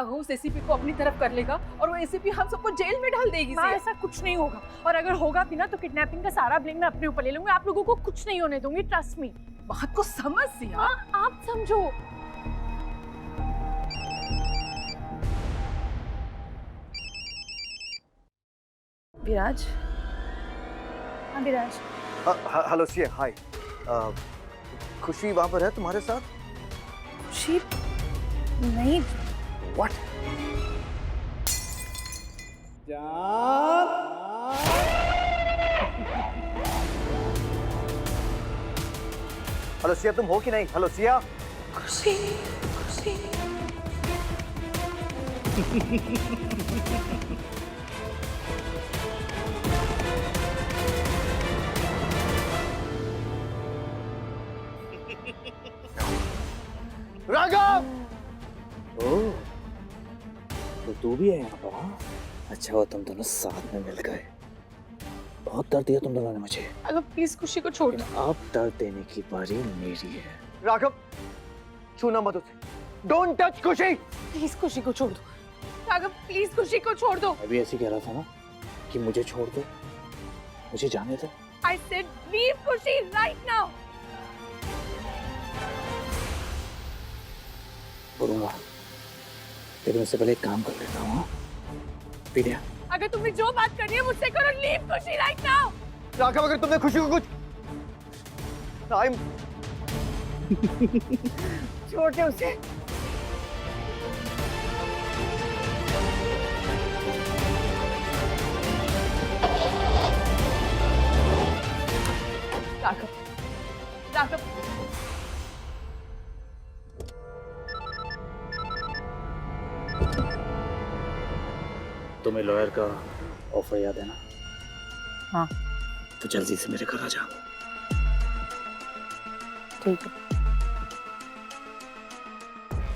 राघव उस एसीपी को अपनी तरफ कर लेगा और वो एसीपी हम सबको जेल में डाल देगी। ऐसा कुछ नहीं होगा, और अगर होगा भी ना तो किडनैपिंग का सारा ब्लेम मैं अपने ऊपर ले लूंगी। आप लोगों को कुछ नहीं होने दूंगी, ट्रस्ट मी। बात को समझ सिया। आप समझो। विराज। हाँ विराज। हेलो सिया, हाय। खुशी वहां पर है तुम्हारे साथ? खुशी नहीं। व्हाट? हेलो सिया, तुम हो कि नहीं? हेलो सिया। खुशी खुशी। राघव! ओह, तो तू भी है यहाँ पर? हाँ, अच्छा हुआ तुम दोनों साथ में मिल गए। बहुत दर्द दिया तुम दोनों ने मुझे। अगर प्लीज खुशी को छोड़ दो। अब दर्द देने की बारी मेरी है। राघव, छूना मत उसे। डोंट टच खुशी। प्लीज खुशी को छोड़ दो। राघव प्लीज खुशी को छोड़ दो। मैं भी ऐसे कह रहा था ना कि मुझे छोड़ दो, मुझे जाने दो। I said leave खुशी right now. बोलूंगा, लेकिन उससे पहले एक काम कर लेता हूँ। विद्या, अगर तुम्हें जो बात करनी है मुझसे करो। लीव खुशी राइट नाउ। राघव, अगर तुमने खुशी को कुछ टाइम छोड़ दे उसे। राघव, राघव, तुम्हें लॉयर का ऑफर याद है ना? हाँ। तो जल्दी से मेरे घर आ जा। ठीक है।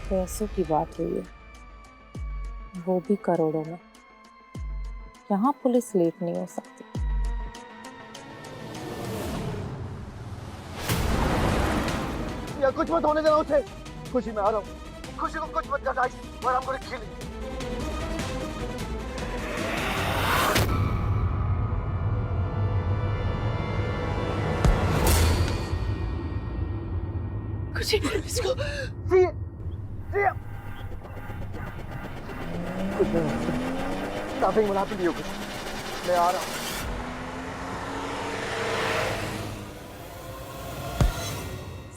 पैसों की बात हुई है, वो भी करोड़ों में। यहाँ पुलिस लेट नहीं हो सकती। या कुछ मत होने देना उसे। खुशी, मैं आ रहा हूँ। खुशी को कुछ मत कर गाइस, और हमको खेलें। खुशी, इसको सिया, सिया। कुछ नहीं, स्टाफिंग बना तो लियो कुछ। मैं आ रहा हूँ।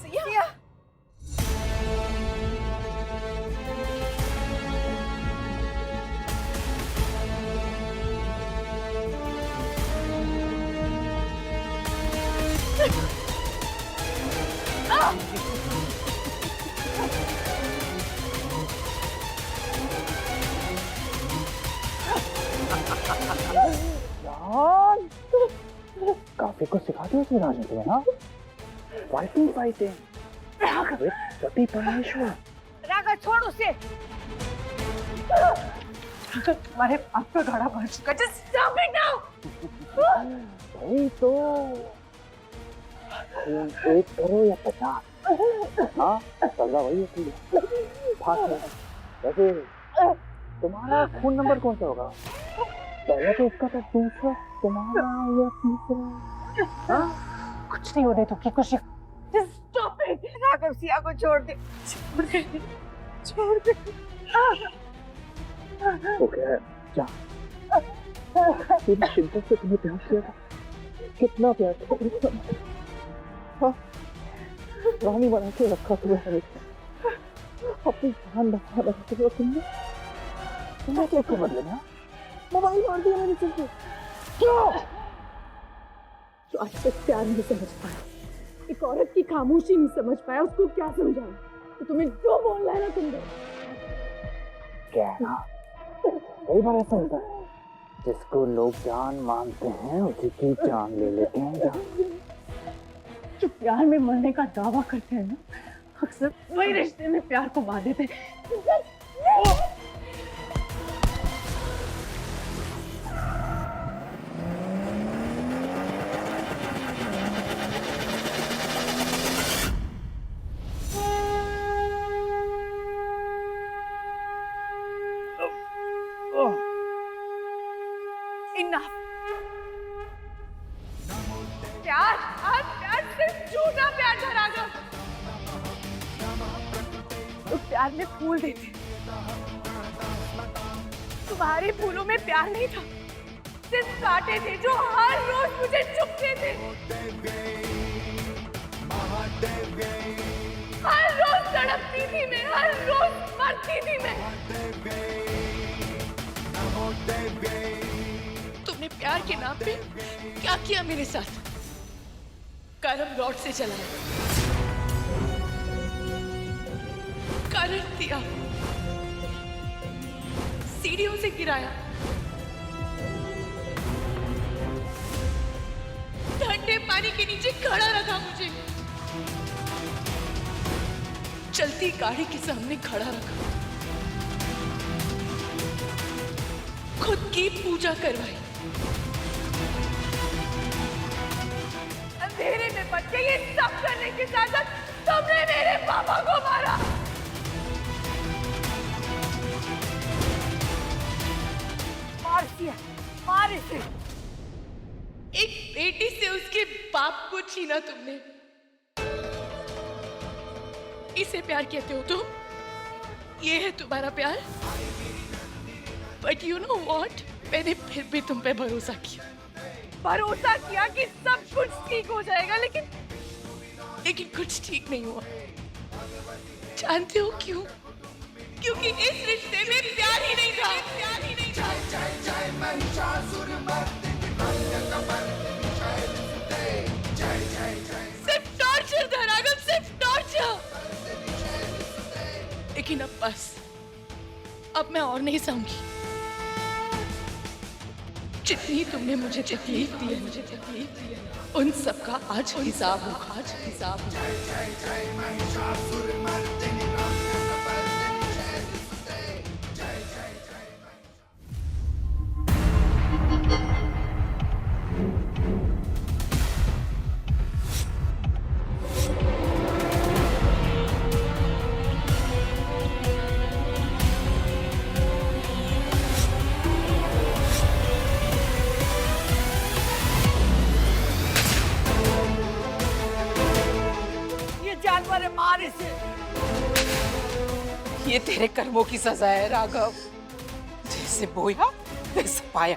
सिया, काफी कुछ सिखा दिया उसने राज ने तुम्हें। हाँ, फाइटिंग फाइटिंग सती परमेश्वर। राघव छोड़ उसे। तुम्हारे हाथ पे घड़ा भर चुका। Just stop it now. वही तो, खून एक करो या 50। हाँ, सजा वही होती है, फांसी। वैसे तुम्हारा खून नंबर कौन सा होगा? पहला तो उसका था, दूसरा तुम्हारा या तीसरा? हाँ, कुछ नहीं होने तो की खुशी। Just stop it. Raghav Siya को छोड़ दे। छोड़ दे, छोड़ दे। ओके, जा। पूरी शिद्दत से तुम्हें प्यार किया था, कितना प्यार था। हाँ, रानी बना के रखा तुम्हें हमेशा, अपनी जान बचा रखते हो तुमने। तुमने क्या क्यों बदले ना? मोबाइल मार दिया मैंने तुमको। क्यों? जो आज तक प्यार नहीं समझ पाया, एक औरत की खामोशी नहीं समझ पाया, उसको क्या समझाऊं? तो तुम्हें जो बोलना है ना तुम दो। क्या है ना, कई बार ऐसा होता है, जिसको लोग जान मानते हैं उसी की जान ले लेते हैं। जो प्यार में मरने का दावा करते हैं ना, अक्सर वही रिश्ते में प्यार को मार देते हैं। प्यार सिर्फ झूठा प्यार था राघव। तो प्यार में फूल देते, तुम्हारे फूलों में प्यार नहीं था, सिर्फ कांटे थे जो हर रोज मुझे चुभते थे। हर रोज तड़पती थी मैं, हर रोज मरती थी मैं। तुमने प्यार के नाम पे क्या किया मेरे साथ? करम रॉड से चलाया, करंट दिया, सीढ़ियों से गिराया, ठंडे पानी के नीचे खड़ा रखा मुझे, चलती गाड़ी के सामने खड़ा रखा, खुद की पूजा करवाई, अंधेरे में बच के ये सब करने के साथ साथ तुमने मेरे पापा को मारा। मार दिया, मार इसे। एक बेटी से उसके बाप को छीना तुमने, इसे प्यार कहते हो तुम? ये है तुम्हारा प्यार? बट यू नो व्हाट, मैंने फिर भी तुम पे भरोसा किया कि सब कुछ ठीक हो जाएगा, लेकिन कुछ ठीक नहीं हुआ। जानते हो क्यों? क्योंकि इस रिश्ते में प्यार ही नहीं था। सिर्फ टॉर्चर था राघव, सिर्फ टॉर्चर। लेकिन अब बस, अब मैं और नहीं सहूंगी। जितनी तुमने मुझे तकलीफ दी है, उन सब का आज हिसाब होगा, आज हिसाब होगा। मार इसे। ये तेरे कर्मों की सजा है राघव, जैसे बोया वैसे पाया।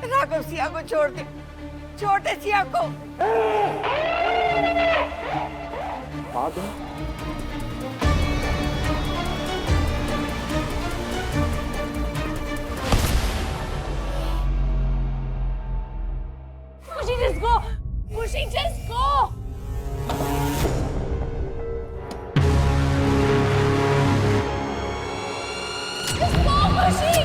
राघव, सिया को छोड़ दे, छोटे सिया को। Mushi, just go. Mushi, just go. Just go, Mushi.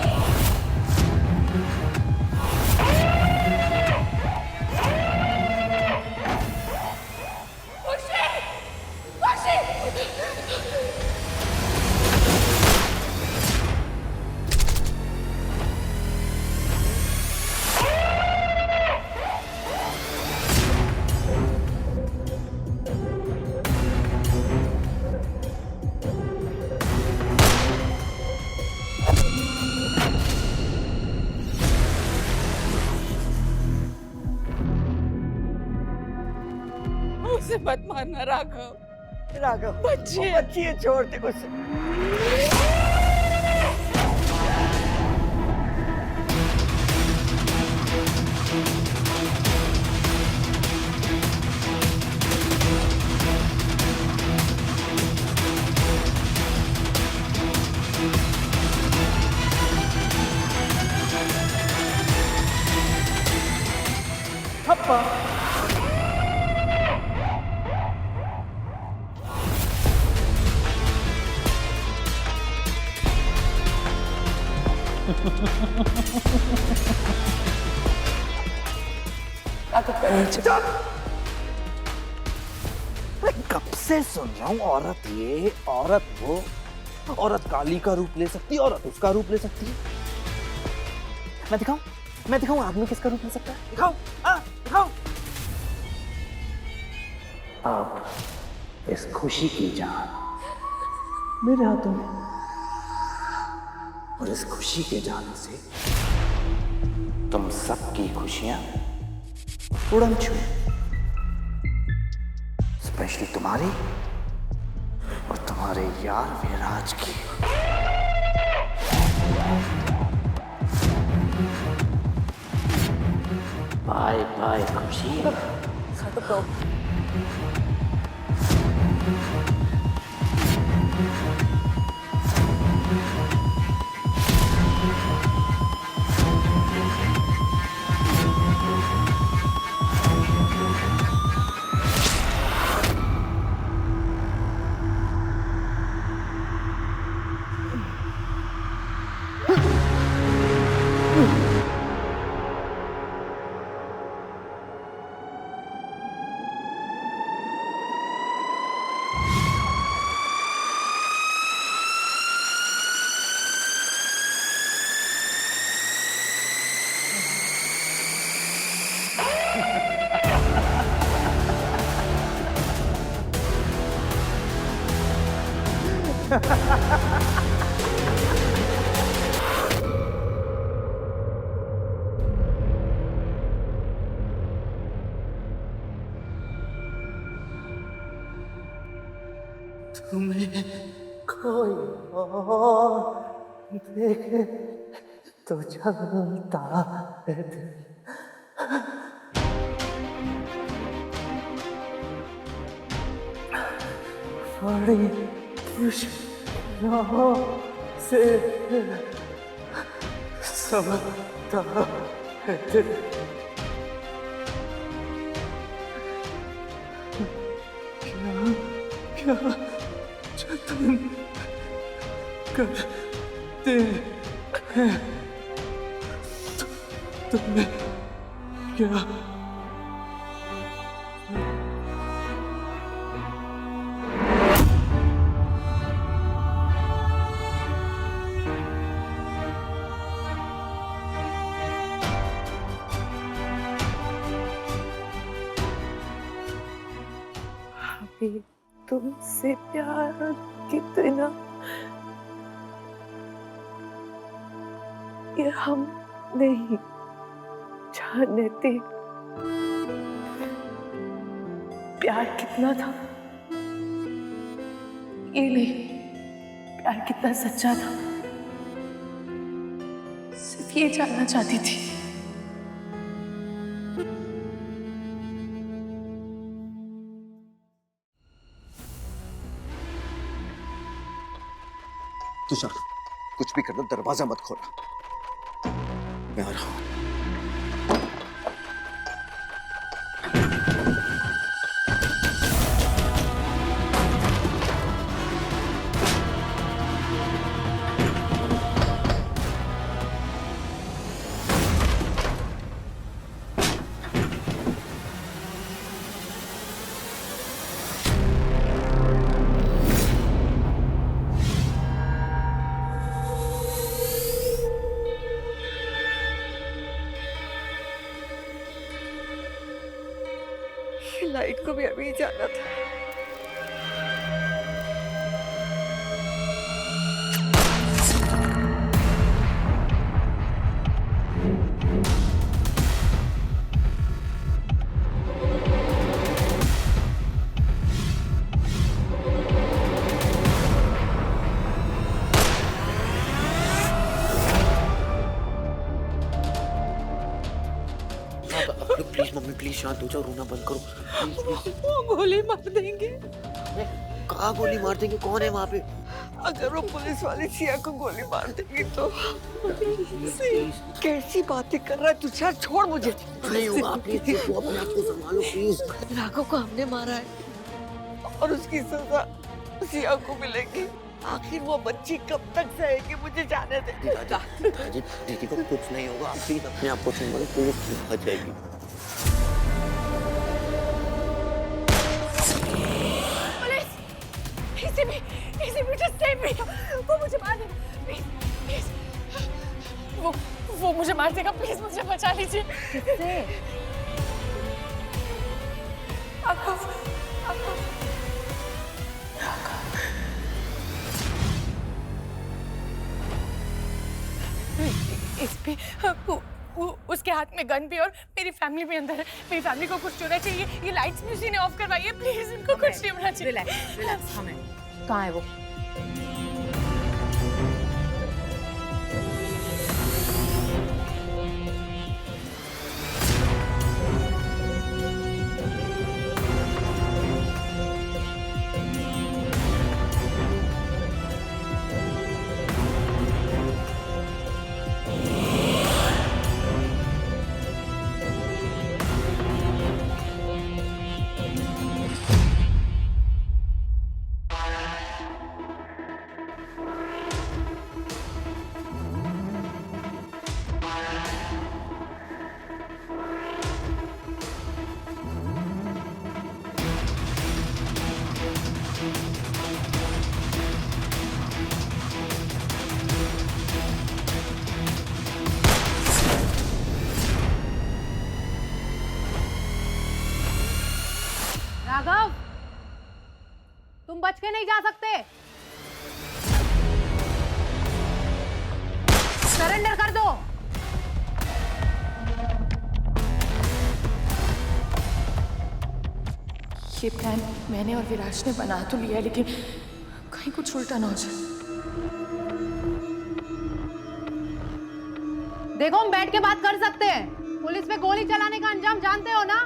उसे मत मारना राघव। राघव बच्ची है, छोड़ दे उसे। थप्पा। कब से सुन रहा हूँ, औरत ये औरत वो, औरत काली का रूप ले सकती है, औरत उसका रूप ले सकती है। मैं दिखाऊं आदमी किसका रूप ले सकता है? दिखाऊं। अब इस खुशी की जान मेरे हाथों में, और इस खुशी के जाने से तुम सबकी खुशियां उड़न छुए, स्पेशली तुम्हारी और तुम्हारे यार विराज की। बाय बाय खुशी। तुम्हें कोई और देखे तो चलता है दिल। बड़ी खुशियों से समझता है दिल। क्या जतन करते हैं तुम्हें क्या अभी तुमसे प्यार कितना ये हम नहीं जानते। प्यार कितना था ये नहीं, प्यार कितना सच्चा था सिर्फ ये जानना चाहती थी। तुषार, कुछ भी करना, दरवाजा मत खोलना। मैं आ रहा हूं। लाइट को भी अभी जाना था। प्लीज मम्मी, प्लीज शांत हो जाओ, रोना बंद करो। वो गोली मार देंगे। कहाँ गोली मार देंगे? कौन है वहाँ पे? अगर वो पुलिस वाले सिया को गोली मार देंगे तो। कैसी बातें कर रहा है तुषार, छोड़ मुझे। नहीं होगा, प्लीज अपने आप को संभालो प्लीज। राघव को हमने मारा है और उसकी सजा सिया को मिलेगी। आखिर वो बच्ची कब तक सहेगी, मुझे जाने दे। दीदी को कुछ नहीं होगा, प्लीज अपने आप को संभालो, पुलिस आ जाएगी। भैया, वो मुझे मार देगा, प्लीज प्लीज। वो मुझे मार देगा, प्लीज मुझे बचा लीजिए। किससे? इस पे उसके हाथ में गन भी और मेरी फैमिली भी अंदर है। मेरी फैमिली को कुछ होना चाहिए। ये लाइट्स भी उसी ने ऑफ करवाई है, प्लीज इनको कुछ नहीं होना चाहिए। रिलैक्स रिलैक्स, हमें कहाँ है वो? राघव, तुम बच के नहीं जा सकते। सरेंडर कर दो। ये प्लान मैंने और विराज ने बना तो लिया, लेकिन कहीं कुछ उल्टा ना हो जाए। देखो, हम बैठ के बात कर सकते हैं। पुलिस पे गोली चलाने का अंजाम जानते हो ना?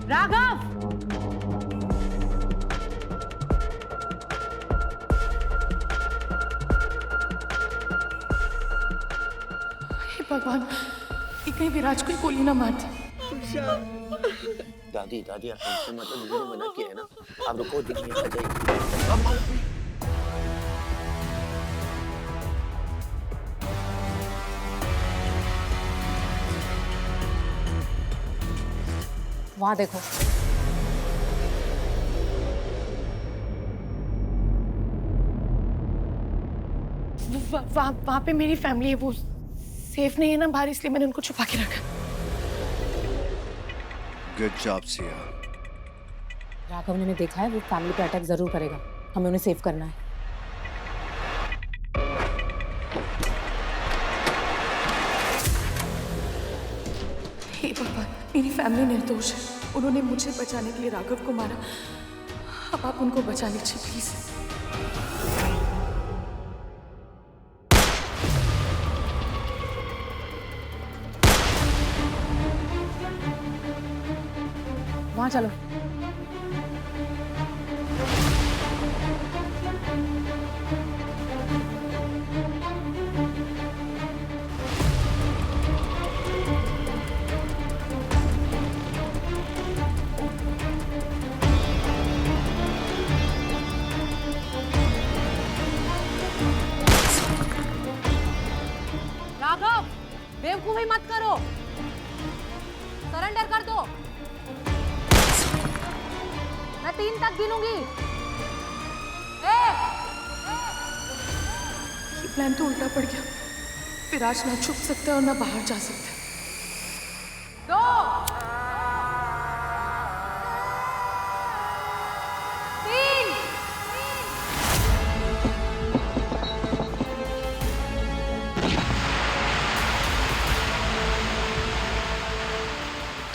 राघव, हे भगवान, ये कहीं विराज को ही गोली ना मार दे। दादी दादी आप टेंशन मत लो, दीदी ने मना किया है ना। आप रुको, दीदी यहाँ आ जाइए। वहां देखो। वहाँ पे मेरी फैमिली है, वो सेफ नहीं है ना बाहर, इसलिए मैंने उनको छुपा के रखा। Good job Siya. राघव ने देखा है, वो फैमिली पे अटैक जरूर करेगा। हमें उन्हें सेव करना है। हे भगवान, मेरी फैमिली निर्दोष है। उन्होंने मुझे बचाने के लिए राघव को मारा। अब आप उनको बचा लीजिए प्लीज। वहां चलो। राघव, बेवकूफी मत करो। सरेंडर कर दो। मैं 3 तक गिनूंगी। ये प्लान तो उल्टा पड़ गया। विराज ना छुप सकता है और ना बाहर जा सकता है। 2, 3।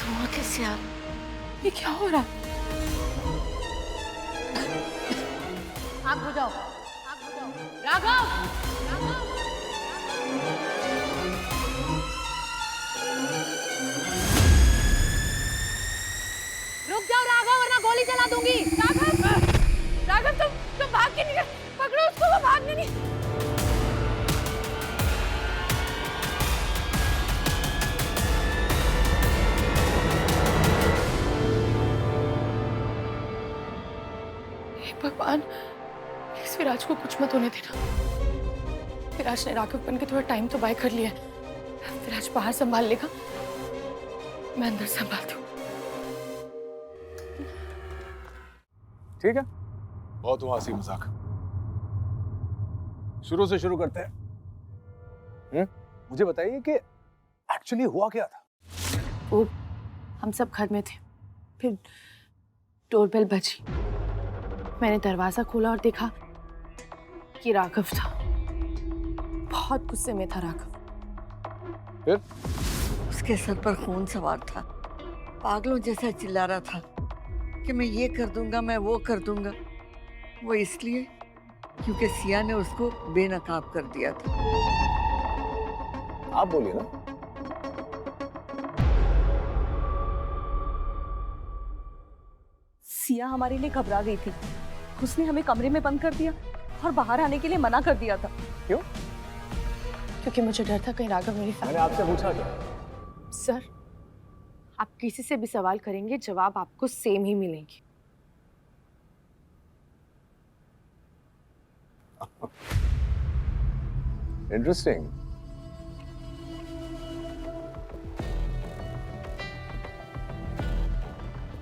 धुआं कैसे आ? ये क्या हो रहा? आग बुझाओ, आग बुझाओ। राघव, राघव, रुक जाओ राघव, वरना गोली चला दूंगी। राघव, राघव तुम भाग के निकल, पकड़ो उसको, वो भागने नहीं। हे भगवान, इस विराज को कुछ मत होने देना। विराज ने राघव बन के थोड़ा टाइम तो बाय कर लिया है। विराज बाहर संभाल लेगा, मैं अंदर संभालती हूँ। ठीक है, बहुत हुआ हंसी मजाक, शुरू से शुरू करते हैं। मुझे बताइए कि एक्चुअली हुआ क्या था? वो हम सब घर में थे, फिर डोरबेल बजी। मैंने दरवाजा खोला और देखा कि राघव था। बहुत गुस्से में था राघव। फिर? उसके सर पर खून सवार था, पागलों जैसा चिल्ला रहा था कि मैं ये कर दूंगा, मैं वो कर दूंगा। वो इसलिए क्योंकि सिया ने उसको बेनकाब कर दिया था। आप बोलिए ना। सिया हमारे लिए घबरा गई थी, उसने हमें कमरे में बंद कर दिया और बाहर आने के लिए मना कर दिया था। क्यों? क्योंकि मुझे डर था कहीं राघव मेरी मैंने आपसे पूछा क्या? सर, आप किसी से भी सवाल करेंगे जवाब आपको सेम ही मिलेंगे। इंटरेस्टिंग।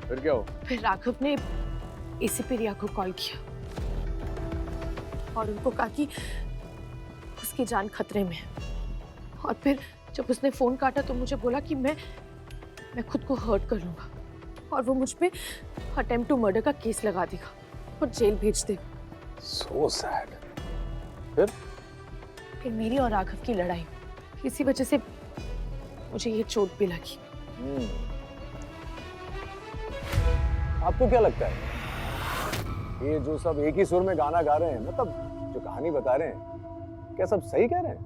फिर क्या हो? फिर राघव ने एसीपी रिया को कॉल किया और उनको कहा कि उसकी जान खतरे में है। और फिर जब उसने फोन काटा तो मुझे बोला कि मैं खुद को हर्ट कर लूंगा और वो मुझ पे अटेम्प्ट टू मर्डर का केस लगा देगा और जेल भेज देगा। So sad. फिर मेरी और राघव की लड़ाई, इसी वजह से मुझे ये चोट भी लगी। आपको क्या लगता है ये जो सब एक ही सुर में गाना गा रहे हैं, मतलब जो कहानी बता रहे हैं, क्या सब सही कह रहे हैं?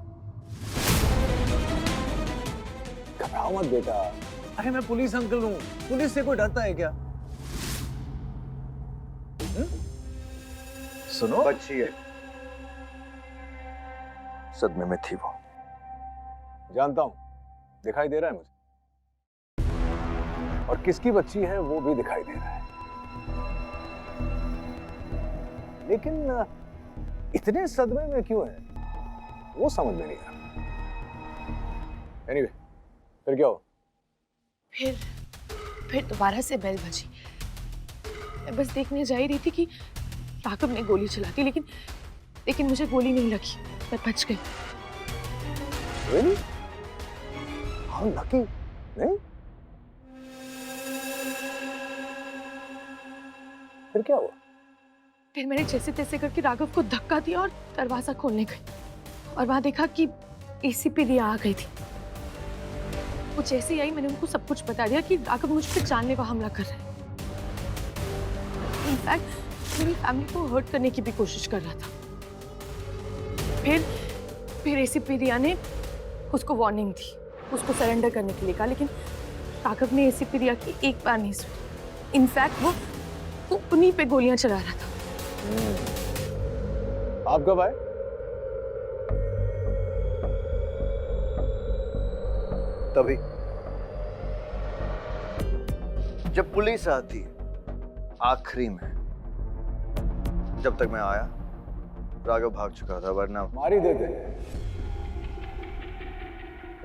घबराओ मत बेटा। अरे मैं पुलिस अंकल हूँ, पुलिस से कोई डरता है क्या? सुनो, बच्ची है, सदमे में थी वो। जानता हूँ, दिखाई दे रहा है मुझे, और किसकी बच्ची है वो भी दिखाई दे रहा है। लेकिन इतने सदमे में क्यों है वो समझ में नहीं आ रहा। एनीवे, फिर क्या हुआ? फिर दोबारा से बेल बजी। मैं बस देखने जा ही रही थी कि राघव ने गोली चला दी, लेकिन मुझे गोली नहीं लगी, मैं बच गई। Really? How lucky? नहीं? फिर क्या हुआ? फिर मैंने जैसे तैसे करके राघव को धक्का दिया और दरवाजा खोलने गई और वहां देखा कि एसीपी रिया आ गई थी। वो जैसे ही आई मैंने उनको सब कुछ बता दिया कि राघव मुझ पर जानलेवा हमला कर रहा है। इनफैक्ट मेरी फैमिली को हर्ट करने की भी कोशिश कर रहा था। फिर एसीपी रिया ने उसको वार्निंग दी, उसको सरेंडर करने के लिए कहा, लेकिन राघव ने एसीपी रिया की एक बार नहीं सुनी। इनफैक्ट वो उन्हीं पे गोलियां चला रहा था। आप कब आए? तभी जब पुलिस आती है, आखिरी में। जब तक मैं आया राघव भाग चुका था, वरना मार ही देते,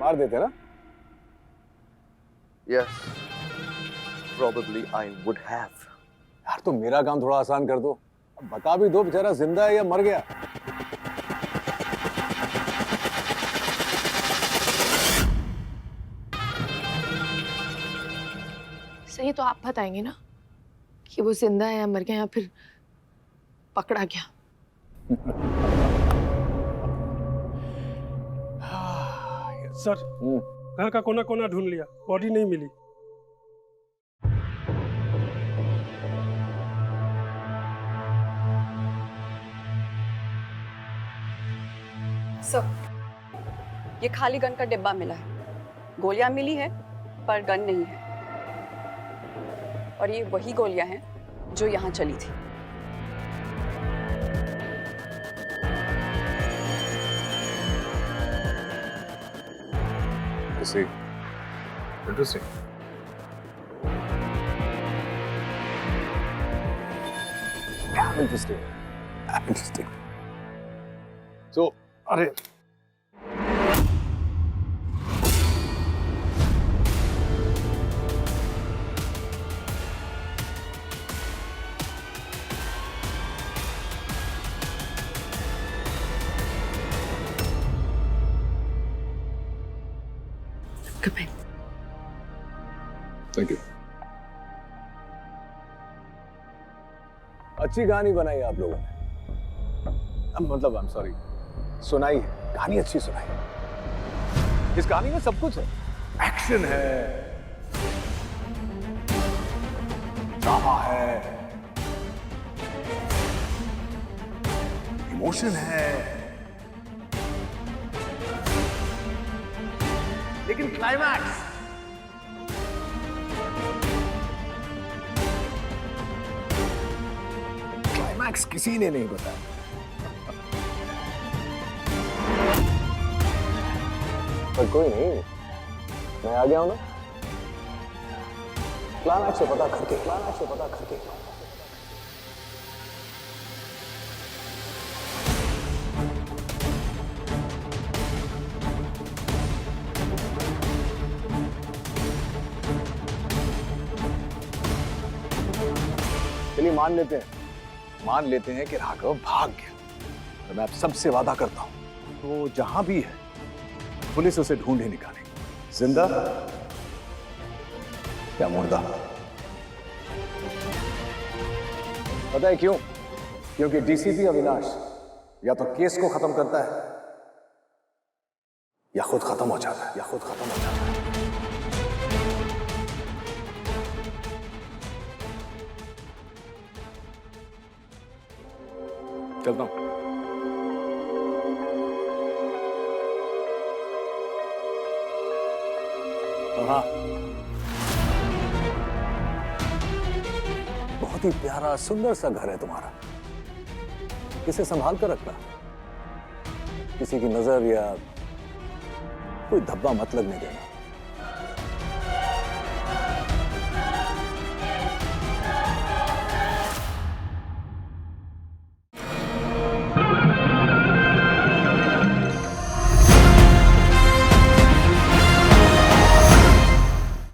मार देते ना? Yes, probably I would have. यार तो मेरा काम थोड़ा आसान कर दो, अब बता भी दो बेचारा जिंदा है या मर गया। सही तो आप बताएंगे ना कि वो जिंदा है या मर गया या फिर पकड़ा गया। सर, घर का कोना कोना ढूंढ लिया, बॉडी नहीं मिली। सर, ये खाली गन का डिब्बा मिला है। गोलियां मिली है पर गन नहीं है। और ये वही गोलियां हैं जो यहाँ चली थी। Interesting. Damn interesting. Damn interesting. So, अरे कम इन। Thank you. अच्छी कहानी बनाई आप लोगों ने। मतलब आई एम सॉरी, सुनाई है कहानी, अच्छी सुनाई है। इस कहानी में सब कुछ है, एक्शन है, ड्रामा है, इमोशन है, लेकिन क्लाइमैक्स, क्लाइमैक्स किसी ने नहीं बताया। पर कोई नहीं, मैं आ गया हूं ना, क्लाइमैक्स से पता करके। चलिए मान लेते हैं कि राघव भाग गया। और मैं आप सबसे वादा करता हूं, तो जहां भी है पुलिस उसे ढूंढ ही निकालेगी, जिंदा या मुर्दा। पता है क्यों? क्योंकि डीसीपी अविनाश या तो केस को खत्म करता है या खुद खत्म हो जाता है। चलता हूं। हाँ, बहुत ही प्यारा सुंदर सा घर है तुम्हारा, इसे संभाल कर रखना, किसी की नजर या कोई धब्बा मत लगने देना।